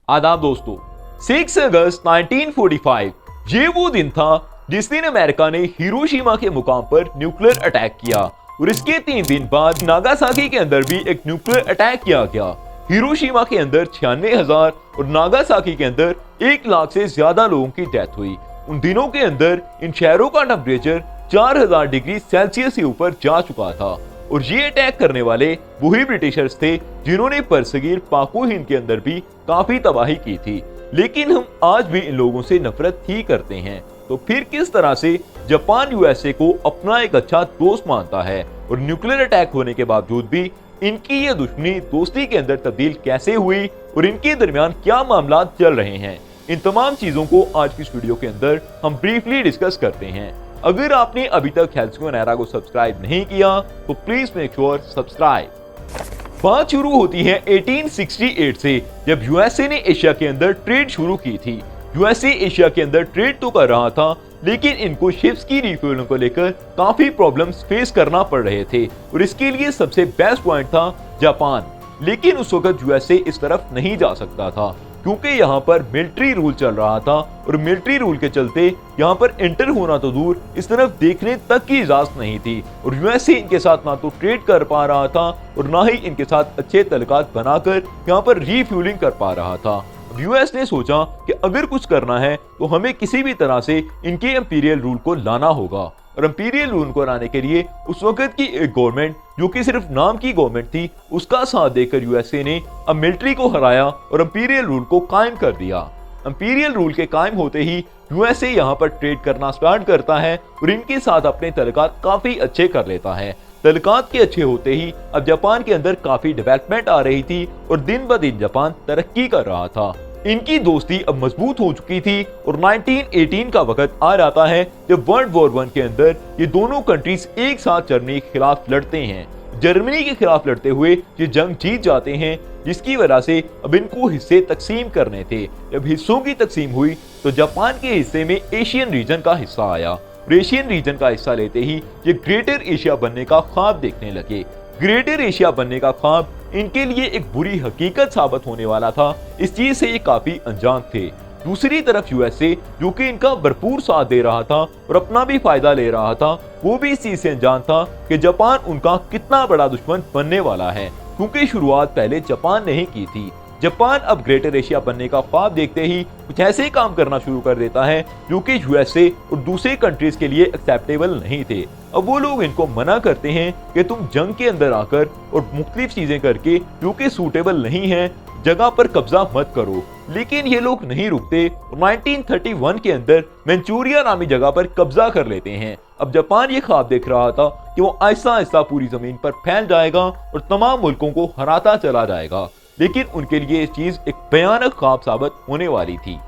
आदाब दोस्तों, 6 अगस्त 1945 ये वो दिन था जिस दिन अमेरिका ने हिरोशिमा के मुकाम पर न्यूक्लियर अटैक किया और इसके 3 दिन बाद नागासाकी के अंदर भी एक न्यूक्लियर अटैक किया गया। हिरोशिमा के अंदर 96,000 और नागासाकी के अंदर 1 लाख से ज्यादा लोगों की डेथ हुई। उन दिनों के अंदर इन शहरों का टेम्परेचर 4000 डिग्री सेल्सियस से ऊपर जा चुका था और ये अटैक करने वाले वही ब्रिटिशर्स थे जिन्होंने परसगीर पाको हिंद के अंदर भी काफी तबाही की थी। लेकिन हम आज भी इन लोगों से नफरत ही करते हैं, तो फिर किस तरह से जापान यूएसए को अपना एक अच्छा दोस्त मानता है और न्यूक्लियर अटैक होने के बावजूद भी इनकी ये दुश्मनी दोस्ती के अंदर तब्दील कैसे हुई और इनके दरमियान क्या मामला चल रहे हैं, इन तमाम चीजों को आज की इस वीडियो के अंदर हम ब्रीफली डिस्कस करते हैं। अगर आपने अभी तक हेल्थस्क्वेयर एरा को सब्सक्राइब नहीं किया तो प्लीज मेक श्योर सब्सक्राइब। बात शुरू होती है 1868 से, जब यूएसए ने एशिया के अंदर ट्रेड शुरू की थी। यूएसए एशिया के अंदर ट्रेड तो कर रहा था, लेकिन इनको शिप्स की रिफ्यूलिंग को लेकर काफी प्रॉब्लम्स फेस करना पड़ रहे थे और इसके लिए सबसे बेस्ट पॉइंट था जापान। लेकिन उस वक्त यूएसए इस तरफ नहीं जा सकता था क्योंकि यहाँ पर मिलिट्री रूल चल रहा था और मिलिट्री रूल के चलते यहाँ पर एंटर होना तो दूर, इस तरफ देखने तक की इजाजत नहीं थी और यूएसए इनके साथ ना तो ट्रेड कर पा रहा था और ना ही इनके साथ अच्छे तल्लुकात बनाकर यहाँ पर रीफ्यूलिंग कर पा रहा था। यूएस ने सोचा कि अगर कुछ करना है तो हमें किसी भी तरह से इनके इंपीरियल रूल को लाना होगा और इंपीरियल रूल को लाने के लिए उस वक्त की एक गवर्नमेंट जो कि सिर्फ नाम की गवर्नमेंट थी, उसका साथ देकर यूएसए ने अब मिलिट्री को हराया और इंपीरियल रूल को कायम कर दिया। इंपीरियल रूल के कायम होते ही यूएसए यहाँ पर ट्रेड करना स्टार्ट करता है और इनके साथ अपने तल्लुकात काफी अच्छे कर लेता है। तल्लुकात के अच्छे होते ही अब जापान के अंदर काफी डेवलपमेंट आ रही थी और दिन ब दिन जापान तरक्की कर रहा था। इनकी दोस्ती अब मजबूत हो चुकी थी और 1918 का वक्त आ जाता है जब वर्ल्ड वॉर 1 के अंदर ये दोनों कंट्रीज एक साथ जर्मनी के खिलाफ लड़ते हैं। जर्मनी के खिलाफ लड़ते हुए ये जंग जीत जाते हैं, जिसकी वजह से अब इनको हिस्से तकसीम करने थे। जब हिस्सों की तकसीम हुई तो जापान के हिस्से में एशियन रीजन का हिस्सा आया और एशियन रीजन का हिस्सा लेते ही ये ग्रेटर एशिया बनने का ख्वाब देखने लगे। ग्रेटर एशिया बनने का ख्वाब इनके लिए एक बुरी हकीकत साबित होने वाला था। इस चीज से ये काफी अनजान थे। दूसरी तरफ यूएसए जो कि इनका भरपूर साथ दे रहा था और अपना भी फायदा ले रहा था, वो भी इस चीज से अनजान था कि जापान उनका कितना बड़ा दुश्मन बनने वाला है, क्योंकि शुरुआत पहले जापान ने ही की थी। जापान अब ग्रेटर एशिया बनने का ख्वाब देखते ही कुछ ऐसे काम करना शुरू कर देता है जो कि यूएसए और दूसरे कंट्रीज के लिए एक्सेप्टेबल नहीं थे। अब वो लोग इनको मना करते हैं कि तुम जंग के अंदर आकर और मुख्तलिफ चीजें करके जो कि सूटेबल नहीं है जगह पर कब्जा मत करो। लेकिन ये लोग नहीं रुकते और 1931 के अंदर मंचूरिया नामी जगह पर कब्जा कर लेते हैं। अब जापान ये ख्वाब देख रहा था कि वो आहिस्ता आहिस्ता पूरी जमीन पर फैल जाएगा और तमाम मुल्कों को हराता चला जाएगा, लेकिन उनके लिए ये चीज एक भयानक ख्वाब साबित होने वाली थी।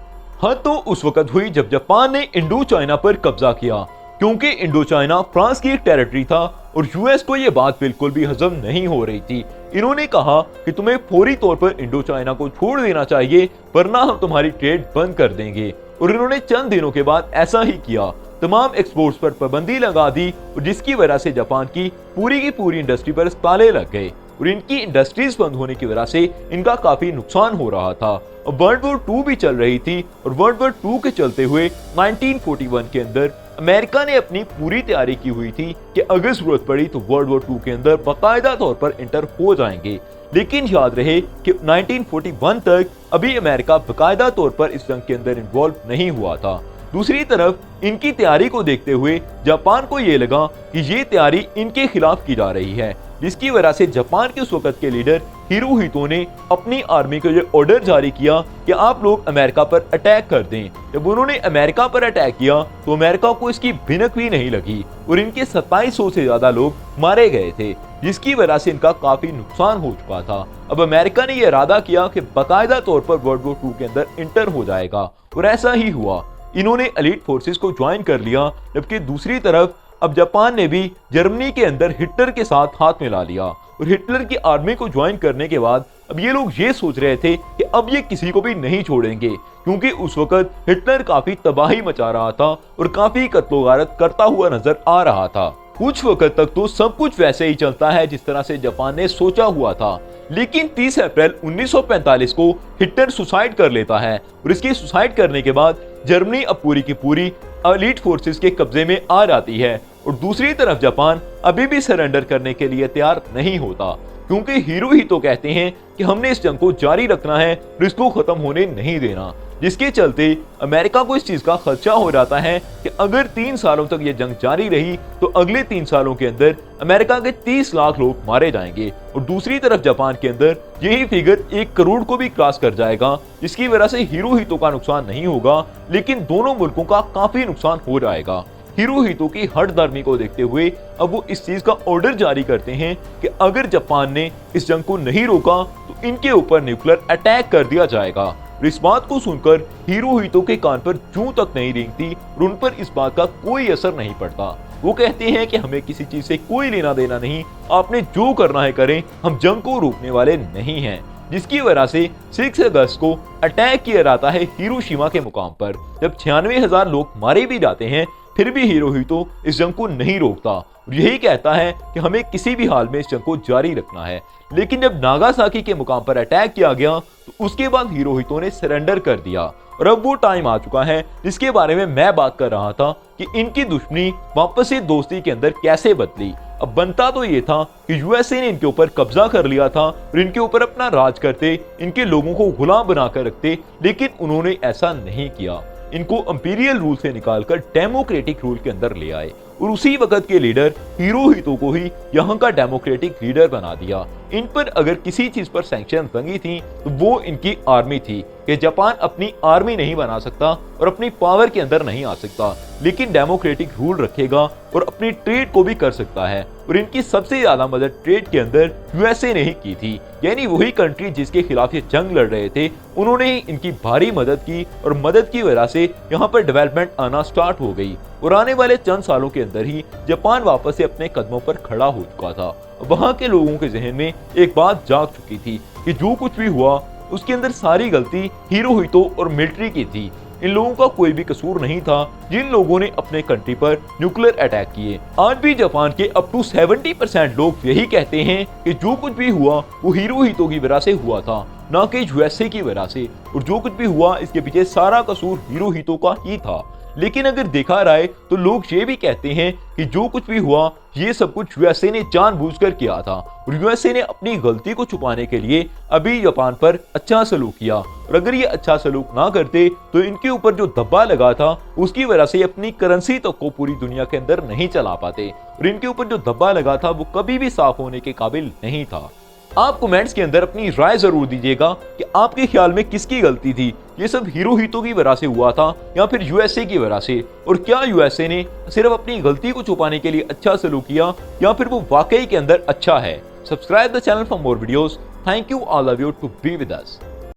हद तो उस वक्त हुई जब जापान ने इंडो चाइना पर कब्जा किया, क्योंकि इंडो चाइना फ्रांस की एक टेरिटरी था और यूएस को यह बात बिल्कुल भी हजम नहीं हो रही थी। इन्होंने कहा कि तुम्हें फौरी तौर पर इंडो चाइना को छोड़ देना चाहिए, वरना हम तुम्हारी ट्रेड बंद कर देंगे। और इन्होंने चंद दिनों के बाद ऐसा ही किया। तमाम एक्सपोर्ट्स पर पाबंदी लगा दी और जिसकी वजह से जापान की पूरी इंडस्ट्री पर ताले लग गए और इनकी इंडस्ट्रीज बंद होने की वजह से इनका काफी नुकसान हो रहा था। और वर्ल्ड वॉर 2 भी चल रही थी और वर्ल्ड वॉर 2 के चलते हुए 1941 के अंदर अमेरिका ने अपनी पूरी तैयारी की हुई थी कि अगर जरूरत पड़ी तो वर्ल्ड वॉर 2 के अंदर बाकायदा तौर पर इंटर हो जाएंगे। लेकिन याद रहे कि 1941 तक अभी अमेरिका बाकायदा तौर पर इस जंग के अंदर इन्वॉल्व नहीं हुआ था। दूसरी तरफ इनकी तैयारी को देखते हुए जापान को ये लगा कि ये तैयारी इनके खिलाफ की जा रही है, जिसकी वजह से जापान के उस वक्त के लीडर हिरोहितो ने अपनी आर्मी को ये ऑर्डर जारी किया कि आप लोग अमेरिका पर अटैक कर दें। जब उन्होंने अमेरिका पर अटैक किया तो अमेरिका को इसकी भिनक भी नहीं लगी और इनके 2700 से ज्यादा लोग मारे गए थे, जिसकी वजह से इनका काफी नुकसान हो चुका था। अब अमेरिका ने यह इरादा किया कि बाकायदा तौर पर वर्ल्ड वॉर 2 के अंदर इंटर हो जाएगा और ऐसा ही हुआ। इन्होंने एलीट फोर्सेस को ज्वाइन कर लिया, जबकि दूसरी तरफ अब जापान ने भी जर्मनी के अंदर हिटलर के साथ हाथ मिला लिया और हिटलर की आर्मी को ज्वाइन करने के बाद अब ये लोग ये सोच रहे थे कि अब ये किसी को भी नहीं छोड़ेंगे, क्योंकि उस वक्त हिटलर काफी तबाही मचा रहा था और काफी कत्लो गारत करता हुआ नजर आ रहा था। कुछ वक्त तक तो सब कुछ वैसे ही चलता है जिस तरह से जापान ने सोचा हुआ था, लेकिन 30 अप्रैल 1945 को हिटलर सुसाइड कर लेता है और इसके सुसाइड करने के बाद जर्मनी अब पूरी की पूरी एलीट फोर्सेस के कब्जे में आ जाती है और दूसरी तरफ जापान अभी भी सरेंडर करने के लिए तैयार नहीं होता, क्योंकि हिरोहितो कहते हैं कि हमने इस जंग को जारी रखना है और इसको खत्म होने नहीं देना, जिसके चलते अमेरिका को इस चीज का खदशा हो जाता है कि अगर 3 सालों तक ये जंग जारी रही तो अगले 3 सालों के अंदर अमेरिका के 30 लाख लोग मारे जाएंगे और दूसरी तरफ जापान के अंदर यही फिगर 1 करोड़ को भी क्रॉस कर जाएगा, जिसकी वजह से हिरोहितो का नुकसान नहीं होगा लेकिन दोनों मुल्कों का काफी नुकसान हो जाएगा। हिरोहितो की हठधर्मी को देखते हुए अब वो इस चीज का ऑर्डर जारी करते हैं कि अगर जापान ने इस जंग को नहीं रोका तो इनके ऊपर न्यूक्लियर अटैक कर दिया जाएगा। इस बात को सुनकर हिरोहितो के कान पर जूं तक नहीं रेंगती और उन पर इस बात का कोई असर नहीं पड़ता। वो कहते हैं कि हमें किसी चीज से कोई लेना देना नहीं, आपने जो करना है करें, हम जंग को रोकने वाले नहीं हैं। जिसकी वजह से 6 अगस्त को अटैक किया जाता है हिरोशिमा के मुकाम पर। जब 96,000 लोग मारे भी जाते हैं फिर भी हिरोहितो इस जंग को नहीं रोकता और यही कहता है कि हमें किसी भी हाल में इस जंग को जारी रखना है। लेकिन जब नागासाकी के मुकाम पर अटैक किया गया तो उसके बाद हिरोहितो ने सरेंडर कर दिया और अब वो टाइम आ चुका है जिसके बारे में मैं बात कर रहा था कि इनकी दुश्मनी वापस से दोस्ती के अंदर कैसे बदली। अब बनता तो ये था कि यूएसए ने इनके ऊपर कब्जा कर लिया था और इनके ऊपर अपना राज करते, इनके लोगों को गुलाम बनाकर रखते, लेकिन उन्होंने ऐसा नहीं किया। इनको इंपीरियल रूल से निकालकर डेमोक्रेटिक रूल के अंदर ले आए और उसी वक्त के लीडर हिरोहितो को ही यहाँ का डेमोक्रेटिक लीडर बना दिया। इन पर अगर किसी चीज पर सैंक्शन लगी थी तो वो इनकी आर्मी थी कि जापान अपनी आर्मी नहीं बना सकता और अपनी पावर के अंदर नहीं आ सकता, लेकिन डेमोक्रेटिक रूल रखेगा और अपनी ट्रेड को भी कर सकता है। और इनकी सबसे ज्यादा मदद ट्रेड के अंदर यूएसए ने ही की थी, यानी वही कंट्री जिसके खिलाफ ये जंग लड़ रहे थे उन्होंने ही इनकी भारी मदद की और मदद की वजह से यहाँ पर डेवलपमेंट आना स्टार्ट हो गई और आने वाले चंद सालों के अंदर ही जापान वापस से अपने कदमों पर खड़ा हो चुका था। वहाँ के लोगों के जहन में एक बात जाग चुकी थी कि जो कुछ भी हुआ उसके अंदर सारी गलती हिरोहितो और मिलिट्री की थी। इन लोगों का कोई भी कसूर नहीं था जिन लोगों ने अपने कंट्री पर न्यूक्लियर अटैक किए। आज भी जापान के अप टू 70% लोग यही कहते हैं कि जो कुछ भी हुआ वो हिरोहितो की वजह से हुआ था, ना कि यूएसए की वजह से, और जो कुछ भी हुआ इसके पीछे सारा कसूर हिरोहितो का ही था। लेकिन अगर देखा जाए तो लोग ये भी कहते हैं कि जो कुछ भी हुआ ये सब कुछ यूएसए ने जानबूझकर किया था और यूएसए ने अपनी गलती को छुपाने के लिए अभी जापान पर अच्छा सलूक किया, और अगर ये अच्छा सलूक ना करते तो इनके ऊपर जो धब्बा लगा था उसकी वजह से अपनी करेंसी तक को पूरी दुनिया के अंदर नहीं चला पाते और इनके ऊपर जो धब्बा लगा था वो कभी भी साफ होने के काबिल नहीं था। आप कमेंट्स के अंदर अपनी राय जरूर दीजिएगा कि आपके ख्याल में किसकी गलती थी, ये सब हिरोहितो की वजह से हुआ था या फिर यूएसए की वजह से, और क्या यूएसए ने सिर्फ अपनी गलती को छुपाने के लिए अच्छा सलूक किया या फिर वो वाकई के अंदर अच्छा है। Subscribe the channel for more videos. Thank you, all of you to be with us.